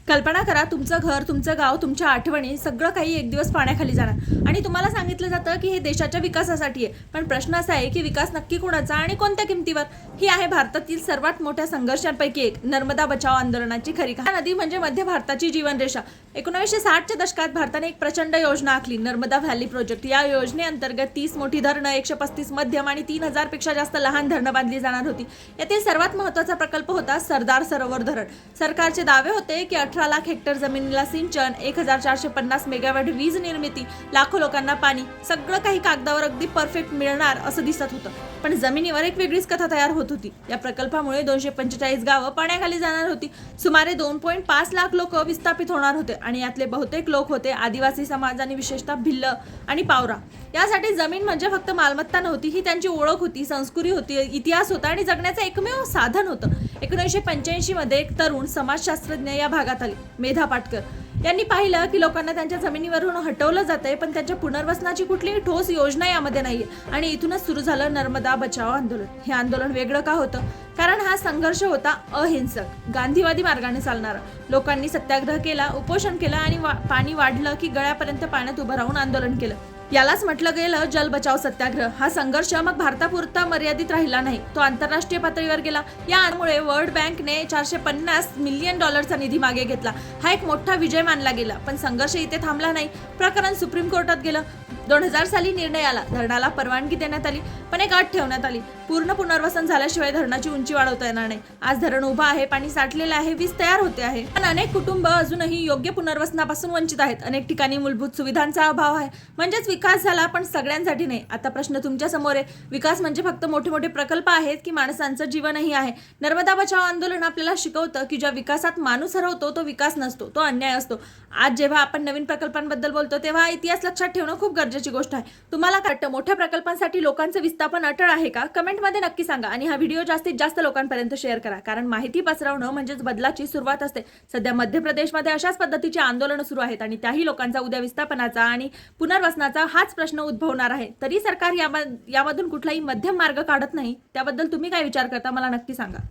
कल्पना करा, तुमचं घर, तुमचं गाव, तुमच्या आठवणी सगळं काही एक दिवस पाण्याखाली जाणार आणि तुम्हाला सांगितलं जातं की हे देशाच्या विकासासाठी आहे. पण प्रश्न असा आहे की विकास नक्की कोणाचा आणि कोणत्या किमतीवर? ही आहे भारतातील सर्वात मोठ्या संघर्षांपैकी एक, नर्मदा बचाव आंदोलनाची खरी कहाणी. नदी म्हणजे मध्य भारताची जीवनरेषा. 1960च्या दशकात भारताने एक प्रचंड योजना आखली, नर्मदा व्हॅली प्रोजेक्ट. या योजनेअंतर्गत 30 मोठी धरणं, 135 मध्यम आणि 3000 पेक्षा जास्त लहान धरणं बांधली जाणार होती. यातील सर्वात महत्त्वाचा प्रकल्प होता सरदार सरोवर धरण. सरकारचे दावे होते की 18 लाख हेक्टर जमिनीला सिंचन, 1450 मेगावॅट वीज निर्मिती, लाखो लोकांना पाणी, सगळं काही कागदावर अगदी परफेक्ट मिळणार असं दिसत होतं. पण जमिनीवर एक वेगळीच कथा तयार होत होती. या प्रकल्पामुळे 245 गावं पाण्याखाली जाणार होती. सुमारे 2.5 लाख लोक विस्थापित होणार होते आणि यातले बहुतेक लोक होते आदिवासी समाज आणि विशेषतः भिल्ल आणि पावरा. यासाठी जमीन म्हणजे फक्त मालमत्ता नव्हती, ही त्यांची ओळख होती, संस्कृती होती, इतिहास होता आणि जगण्याचं एकमेव साधन होतं. 1985 मध्ये एक तरुण समाजशास्त्रज्ञ या भागात आले, मेधा पाटकर. यांनी पाहिलं की लोकांना त्यांच्या जमिनीवरून हटवलं जातंय, पण त्यांच्या पुनर्वसनाची कुठलीही ठोस योजना यामध्ये नाहीये. आणि इथूनच सुरू झालं नर्मदा बचाव आंदोलन. हे आंदोलन वेगळं का होतं? कारण हा संघर्ष होता अहिंसक, गांधीवादी मार्गाने चालणारा. लोकांनी सत्याग्रह केला, उपोषण केलं आणि पाणी वाढलं की गळ्यापर्यंत पाण्यात उभं राहून आंदोलन केलं. यालाच म्हटलं गेलं जल बचाव सत्याग्रह. हा संघर्ष मग भारतापुरता मर्यादित राहिला नाही, तो आंतरराष्ट्रीय पातळीवर गेला. यामुळे वर्ल्ड बँकने $450 मिलियन निधी मागे घेतला. हा एक मोठा विजय मानला गेला. पण संघर्ष इथे थांबला नाही. प्रकरण सुप्रीम कोर्टात गेलं. 2000 साली निर्णय आला, धरणाला परवानगी देण्यात आली, पण एक अट ठेवण्यात आली, पूर्ण पुनर्वसन झाल्याशिवाय धरणाची उंची वाढवता येणार नाही. आज धरण उभं आहे, पाणी साठलेलं आहे, वीज तयार होते आहे, पण अनेक कुटुंब अजूनही योग्य पुनर्वसनापासून वंचित आहेत. अनेक ठिकाणी मूलभूत सुविधांचा अभाव आहे. म्हणजेच विकास झाला, पण सगळ्यांसाठी नाही. आता प्रश्न तुमच्या समोर आहे, विकास म्हणजे फक्त मोठे मोठे प्रकल्प आहेत की माणसांचं जीवनही आहे? नर्मदा बचाव आंदोलन आपल्याला शिकवतं की ज्या विकासात माणूस हरवतो तो विकास नसतो, तो अन्याय असतो. आज जेव्हा आपण नवीन प्रकल्पांबद्दल बोलतो तेव्हा इतिहास लक्षात ठेवणं खूप गरजेची गोष्ट आहे. तुम्हाला काय वाटतं, मोठ्या प्रकल्पांसाठी लोकांचं विस्थापन अटळ आहे का? कमेंटमध्ये नक्की सांगा आणि हा व्हिडिओ जास्तीत जास्त लोकांपर्यंत शेअर करा, कारण माहिती पसरवणं म्हणजेच बदलाची सुरुवात असते. सध्या मध्य प्रदेशमध्ये अशाच पद्धतीची आंदोलनं सुरू आहेत आणि त्याही लोकांचा उद्या विस्थापनाचा आणि पुनर्वसनाचा हाच प्रश्न उद्भवणार आहे. तरी सरकार यामधून कुठलाही मध्यम मार्ग काढत नाही. त्याबद्दल तुम्ही काय विचार करता मला नक्की सांगा.